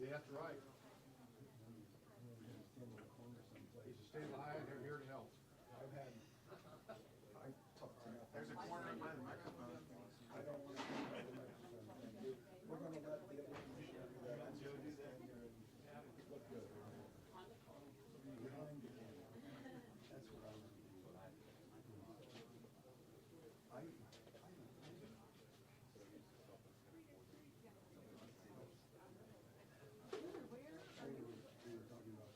Yeah, that's right. He's a state line, they're here to help. I talked to him. There's a corner by the microphone. I don't want to. We're going to let the other commissioner do that. I'm Joe do that. Look good. Behind the camera. That's what I want to do. We were talking about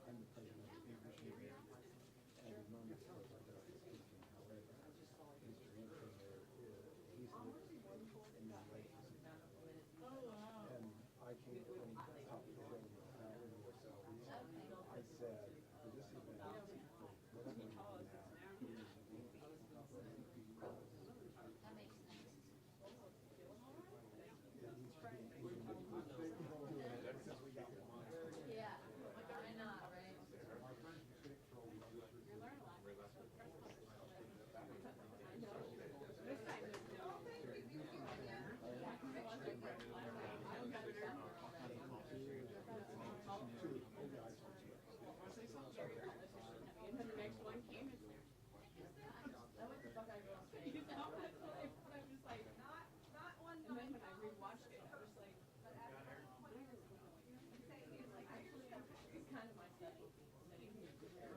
I'm the president of the commission. And his mom is supposed to be speaking. However, Mr. Anthony there, he's in the Lakeview. Oh, wow. And I came from the top of the building. I said, for this event, what I'm going to do now is That makes sense. Yeah, why not, right? You're learning a lot. I know. This time is no. And then the next one came in there. That was the fuck I was saying. You know, that's what I'm just like, not one. And then when I rewatched it, I was like, it's kind of my study. Sitting here,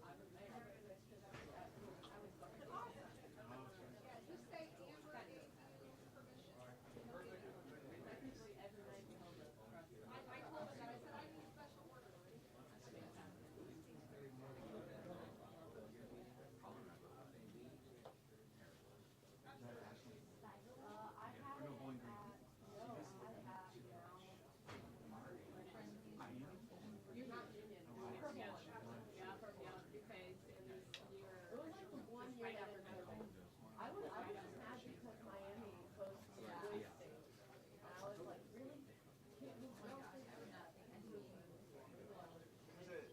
I was there. I was like, Yeah, just say Amber gave you permission. technically every night we hold it. I told him that, I said I need a special order. That's fantastic. I had it at, You're not union. Yeah, because it was like the one year that I was just mad because Miami goes to Boise State. And I was like, really? oh my gosh, I would not think anything. Is it?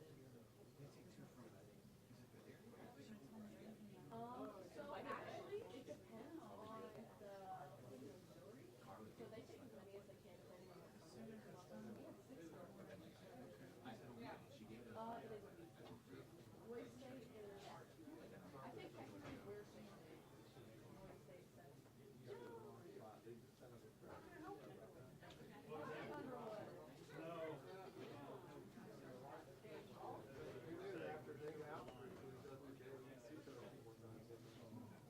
So actually, it depends on the, so they take as many as they can depending on the student. We have 6 months. It is a week. Boise State is, I think technically we're saying Boise State says.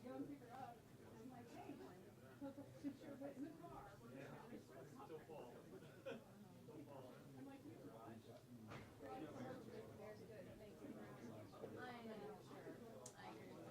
Go and pick her up. I'm like, hey, since you're in the car, we're going to still fall. I'm like, you're right. There's good, thank you. I know, sure, I agree.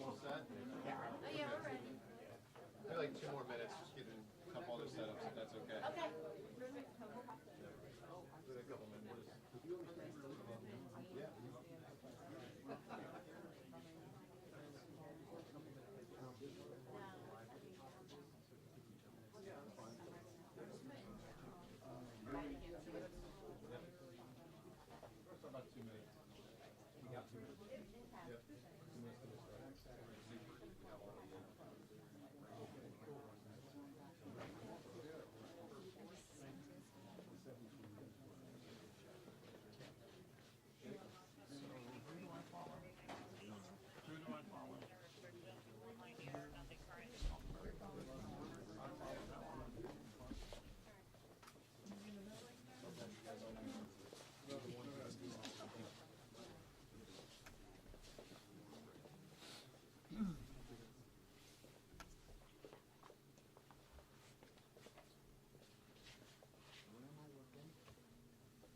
all set? Oh, yeah, we're ready. Maybe like 2 more minutes, just getting a couple other setups, if that's okay. Okay. Within a couple minutes. Yeah. About 2 minutes. You got 2 minutes? Yep. 2 minutes to start. We have all the,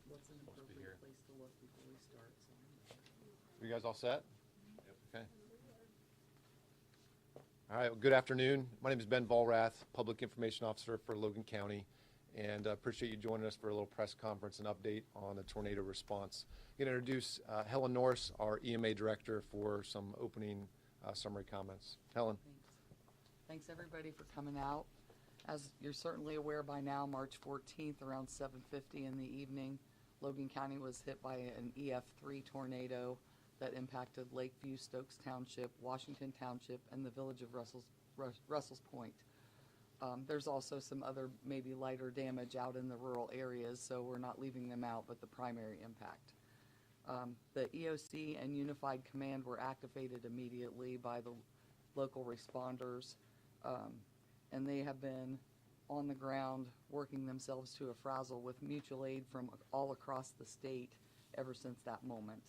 What's an appropriate place to look before we start? You guys all set? Okay. All right, well, good afternoon. My name is Ben Vollrath, Public Information Officer for Logan County, and appreciate you joining us for a little press conference and update on the tornado response. I'm going to introduce Helen Norris, our EMA Director, for some opening summary comments. Helen. Thanks everybody for coming out. As you're certainly aware by now, March 14th around 7:50 in the evening, Logan County was hit by an EF3 tornado that impacted Lakeview, Stokes Township, Washington Township, and the village of Russell's Point. There's also some other maybe lighter damage out in the rural areas, so we're not leaving them out, but the primary impact. The EOC and Unified Command were activated immediately by the local responders, and they have been on the ground working themselves to a frazzle with mutual aid from all across the state ever since that moment.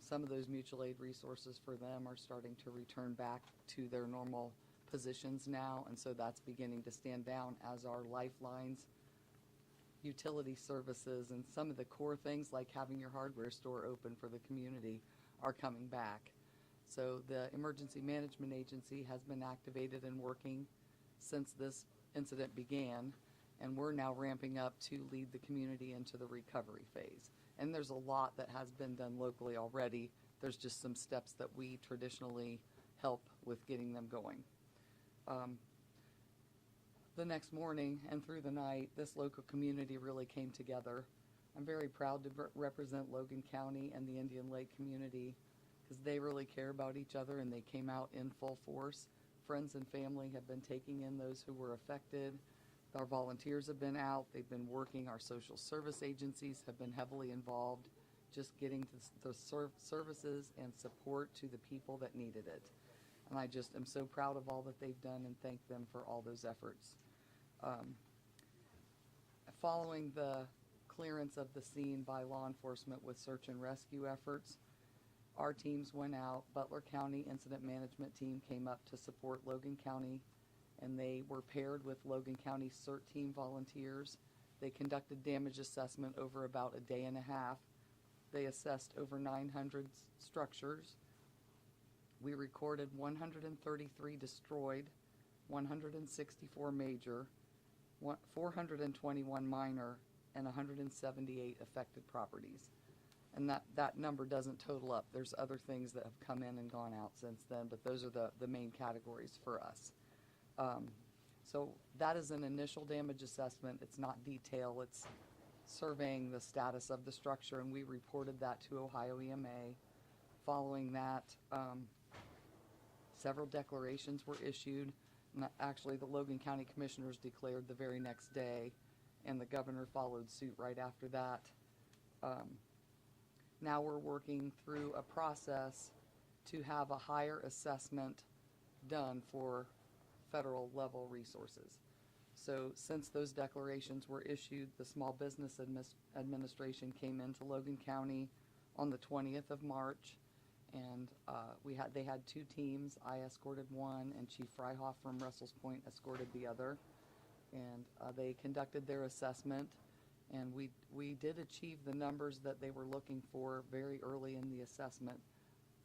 Some of those mutual aid resources for them are starting to return back to their normal positions now, and so that's beginning to stand down as our lifelines, utility services, and some of the core things like having your hardware store open for the community are coming back. So the Emergency Management Agency has been activated and working since this incident began, and we're now ramping up to lead the community into the recovery phase. And there's a lot that has been done locally already. There's just some steps that we traditionally help with getting them going. The next morning and through the night, this local community really came together. I'm very proud to represent Logan County and the Indian Lake community because they really care about each other, and they came out in full force. Friends and family have been taking in those who were affected. Our volunteers have been out. They've been working. Our social service agencies have been heavily involved, just getting the services and support to the people that needed it. And I just am so proud of all that they've done and thank them for all those efforts. Following the clearance of the scene by law enforcement with search and rescue efforts, our teams went out. Butler County Incident Management Team came up to support Logan County, and they were paired with Logan County CERT team volunteers. They conducted damage assessment over about a day and a half. They assessed over 900 structures. We recorded 133 destroyed, 164 major, 421 minor, and 178 affected properties. And that number doesn't total up. There's other things that have come in and gone out since then, but those are the main categories for us. So that is an initial damage assessment. It's not detail. It's surveying the status of the structure, and we reported that to Ohio EMA. Following that, several declarations were issued. And actually, the Logan County Commissioners declared the very next day, and the governor followed suit right after that. Now we're working through a process to have a higher assessment done for federal level resources. So since those declarations were issued, the Small Business Administration came into Logan County on the 20th of March, and they had two teams. I escorted one, and Chief Freihoff from Russell's Point escorted the other, and they conducted their assessment, and we did achieve the numbers that they were looking for very early in the assessment.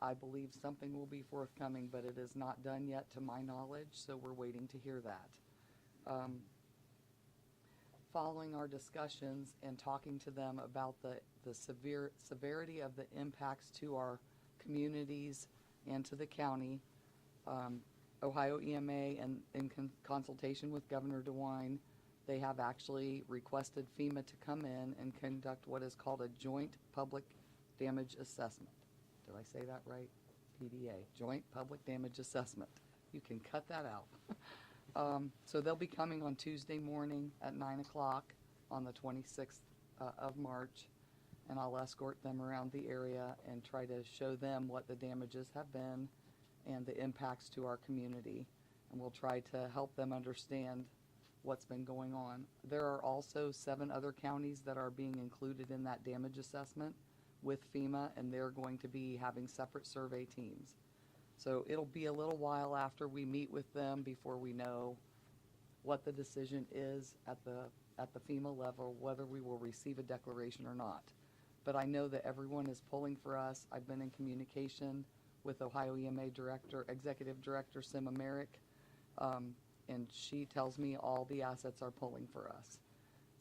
I believe something will be forthcoming, but it is not done yet to my knowledge, so we're waiting to hear that. Following our discussions and talking to them about the severity of the impacts to our communities and to the county, Ohio EMA, and in consultation with Governor DeWine, they have actually requested FEMA to come in and conduct what is called a joint public damage assessment. Did I say that right? PDA, joint public damage assessment. You can cut that out. So they'll be coming on Tuesday morning at 9 o'clock on the 26th of March, and I'll escort them around the area and try to show them what the damages have been and the impacts to our community. And we'll try to help them understand what's been going on. There are also 7 other counties that are being included in that damage assessment with FEMA, and they're going to be having separate survey teams. So it'll be a little while after we meet with them before we know what the decision is at the FEMA level, whether we will receive a declaration or not. But I know that everyone is pulling for us. I've been in communication with Ohio EMA Executive Director Sima Merrick, and she tells me all the assets are pulling for us.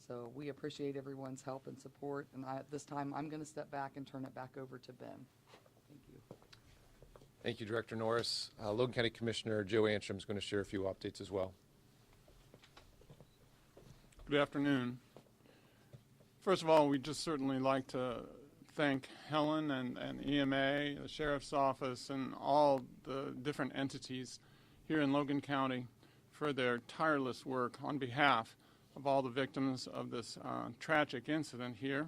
So we appreciate everyone's help and support, and at this time I'm going to step back and turn it back over to Ben. Thank you. Thank you, Director Norris. Logan County Commissioner Joe Antrim is going to share a few updates as well. Good afternoon. First of all, we'd just certainly like to thank Helen and EMA, the Sheriff's Office, and all the different entities here in Logan County for their tireless work on behalf of all the victims of this tragic incident here.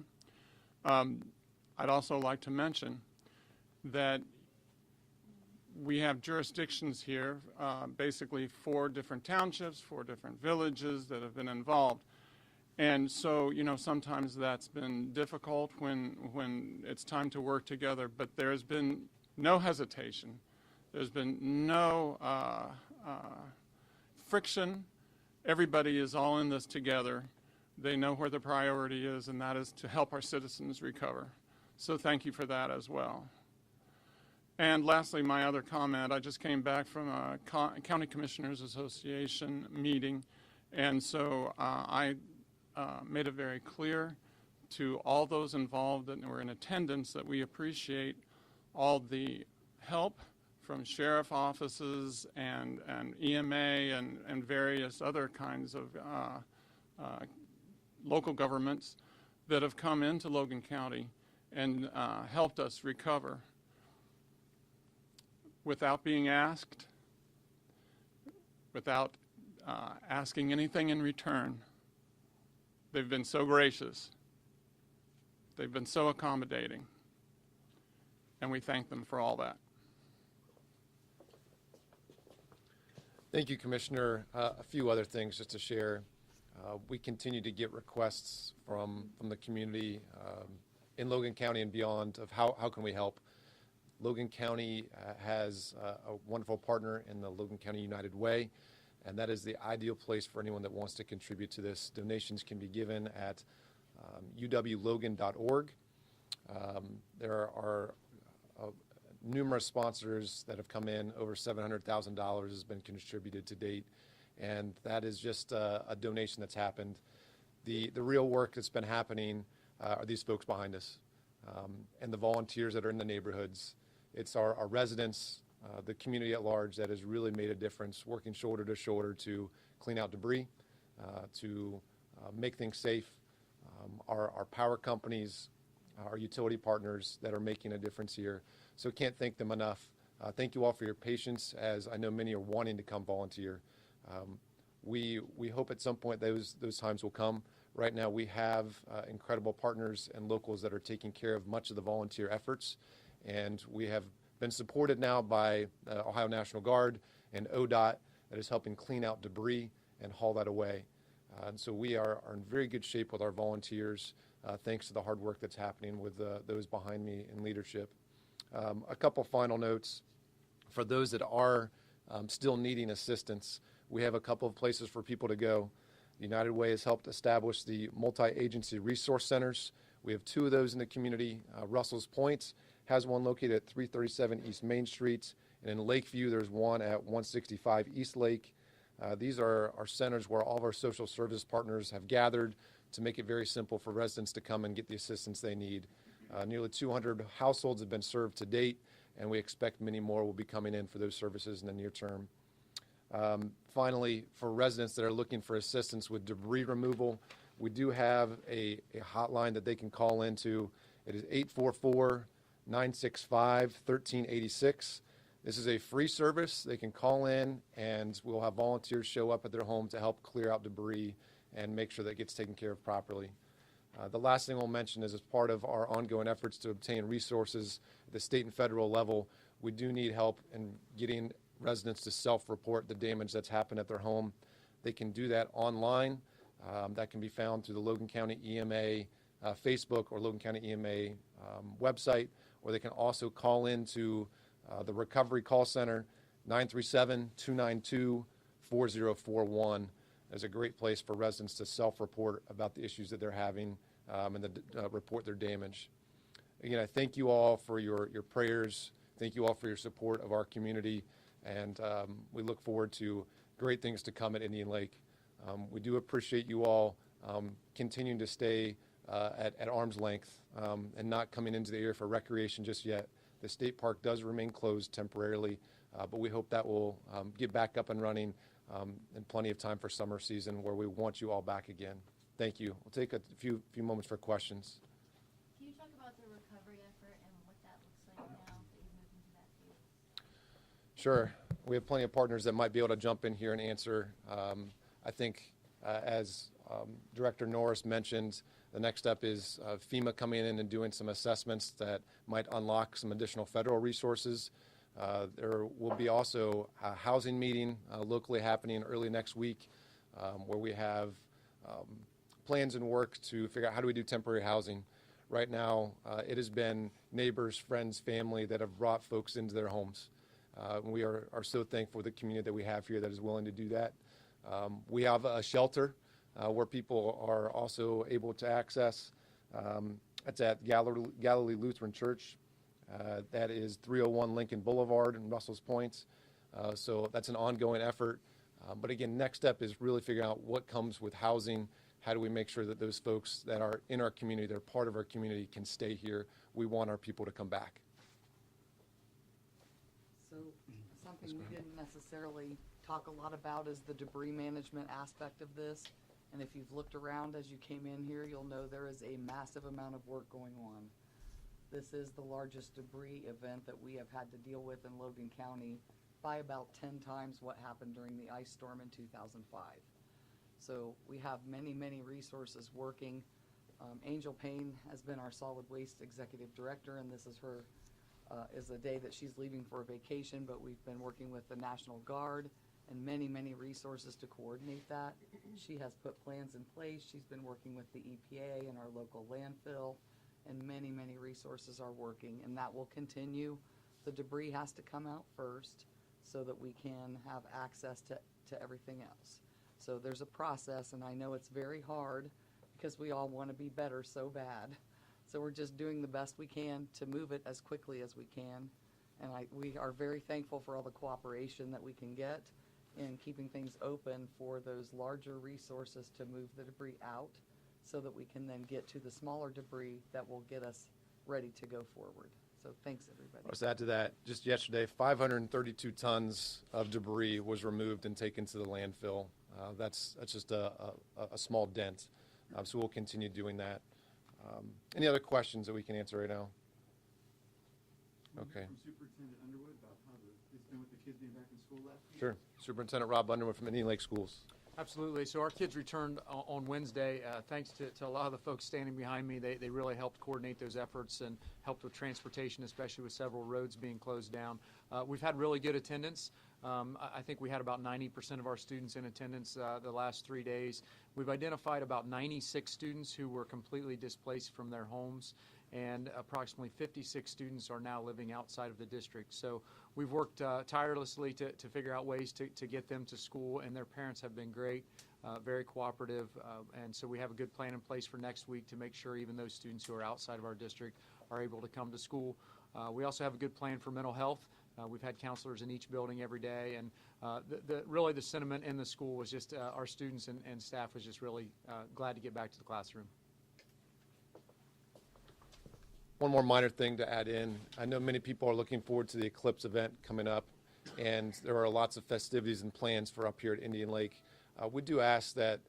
I'd also like to mention that we have jurisdictions here, basically 4 different townships, 4 different villages that have been involved. And so, you know, sometimes that's been difficult when it's time to work together, but there's been no hesitation. There's been no friction. Everybody is all in this together. They know where the priority is, and that is to help our citizens recover. So thank you for that as well. And lastly, my other comment, I just came back from a County Commissioners Association meeting, and so I made it very clear to all those involved that were in attendance that we appreciate all the help from sheriff offices and EMA and various other kinds of local governments that have come into Logan County and helped us recover without being asked, without asking anything in return. They've been so gracious. They've been so accommodating. And we thank them for all that. Thank you, Commissioner. A few other things just to share. We continue to get requests from the community in Logan County and beyond of how can we help. Logan County has a wonderful partner in the Logan County United Way, and that is the ideal place for anyone that wants to contribute to this. Donations can be given at uwlogan.org. There are numerous sponsors that have come in. Over $700,000 has been contributed to date, and that is just a donation that's happened. The real work that's been happening are these folks behind us, and the volunteers that are in the neighborhoods. It's our residents, the community at large that has really made a difference, working shoulder to shoulder to clean out debris, to make things safe. Our power companies, our utility partners that are making a difference here. So can't thank them enough. Thank you all for your patience, as I know many are wanting to come volunteer. We hope at some point those times will come. Right now we have incredible partners and locals that are taking care of much of the volunteer efforts, and we have been supported now by Ohio National Guard and ODOT that is helping clean out debris and haul that away. And so we are in very good shape with our volunteers, thanks to the hard work that's happening with those behind me in leadership. A couple final notes. For those that are still needing assistance, we have a couple of places for people to go. United Way has helped establish the multi-agency resource centers. We have 2 of those in the community, Russell's Point has one located at 337 East Main Street, and in Lakeview, there's one at 165 East Lake. These are our centers where all of our social service partners have gathered to make it very simple for residents to come and get the assistance they need. Nearly 200 households have been served to date, and we expect many more will be coming in for those services in the near term. Finally, for residents that are looking for assistance with debris removal, we do have a hotline that they can call into. It is 844-965-1386. This is a free service. They can call in, and we'll have volunteers show up at their home to help clear out debris and make sure that it gets taken care of properly. The last thing we'll mention is, as part of our ongoing efforts to obtain resources at the state and federal level, we do need help in getting residents to self-report the damage that's happened at their home. They can do that online. That can be found through the Logan County EMA Facebook or Logan County EMA website, or they can also call into the Recovery Call Center, 937-292-4041. Is a great place for residents to self-report about the issues that they're having and report their damage. Again, I thank you all for your prayers. Thank you all for your support of our community, and we look forward to great things to come at Indian Lake. We do appreciate you all continuing to stay at arm's length and not coming into the area for recreation just yet. The state park does remain closed temporarily, but we hope that will get back up and running in plenty of time for summer season, where we want you all back again. Thank you. We'll take a few moments for questions. Can you talk about the recovery effort and what that looks like now that you've moved into that field? Sure. We have plenty of partners that might be able to jump in here and answer. I think, as Director Norris mentioned, the next step is FEMA coming in and doing some assessments that might unlock some additional federal resources. There will be also a housing meeting locally happening early next week, where we have plans and work to figure out how do we do temporary housing. Right now, it has been neighbors, friends, family that have brought folks into their homes. We are so thankful for the community that we have here that is willing to do that. We have a shelter where people are also able to access. It's at Galilee Lutheran Church. That is 301 Lincoln Boulevard in Russell's Points. So that's an ongoing effort. But again, next step is really figuring out what comes with housing. How do we make sure that those folks that are in our community, they're part of our community, can stay here? We want our people to come back. So something we didn't necessarily talk a lot about is the debris management aspect of this. And if you've looked around as you came in here, you'll know there is a massive amount of work going on. This is the largest debris event that we have had to deal with in Logan County, by about 10 times what happened during the ice storm in 2005. So we have many, many resources working. Angel Payne has been our solid waste executive director, and this is her is a day that she's leaving for a vacation, but we've been working with the National Guard and many, many resources to coordinate that. She has put plans in place. She's been working with the EPA and our local landfill, and many, many resources are working, and that will continue. The debris has to come out first so that we can have access to everything else. So there's a process, and I know it's very hard because we all want to be better so bad. So we're just doing the best we can to move it as quickly as we can. And we are very thankful for all the cooperation that we can get in keeping things open for those larger resources to move the debris out so that we can then get to the smaller debris that will get us ready to go forward. So thanks, everybody. Let's add to that. Just yesterday, 532 tons of debris was removed and taken to the landfill. That's just a small dent. So we'll continue doing that. Any other questions that we can answer right now? Okay. From Superintendent Underwood about how it's been with the kids being back in school last week? Sure. Superintendent Rob Underwood from Indian Lake Schools. Absolutely. So our kids returned on Wednesday. Thanks to a lot of the folks standing behind me. They really helped coordinate those efforts and helped with transportation, especially with several roads being closed down. We've had really good attendance. I think we had about 90% of our students in attendance the last 3 days. We've identified about 96 students who were completely displaced from their homes, and approximately 56 students are now living outside of the district. So we've worked tirelessly to figure out ways to get them to school, and their parents have been great, very cooperative, and so we have a good plan in place for next week to make sure even those students who are outside of our district are able to come to school. We also have a good plan for mental health. We've had counselors in each building every day, and really the sentiment in the school was just our students and staff was just really glad to get back to the classroom. One more minor thing to add in. I know many people are looking forward to the Eclipse event coming up, and there are lots of festivities and plans for up here at Indian Lake. We do ask that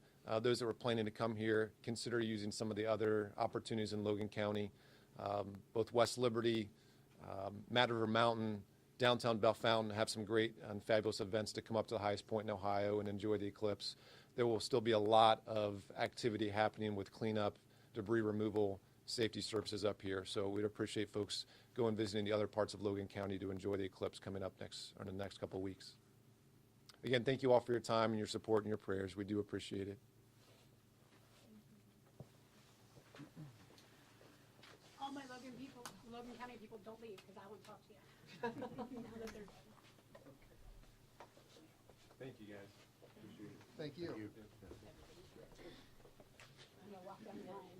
those that were planning to come here consider using some of the other opportunities in Logan County. Both West Liberty, Mad River Mountain, downtown Bellefontaine have some great and fabulous events to come up to the highest point in Ohio and enjoy the eclipse. There will still be a lot of activity happening with cleanup, debris removal, safety services up here. So we'd appreciate folks going visiting the other parts of Logan County to enjoy the eclipse coming up in the next couple of weeks. Again, thank you all for your time and your support and your prayers. We do appreciate it. All my Logan County people, don't leave because I want to talk to you. Now that they're done. Thank you, guys. Appreciate it. Thank you. I'm gonna walk down the line.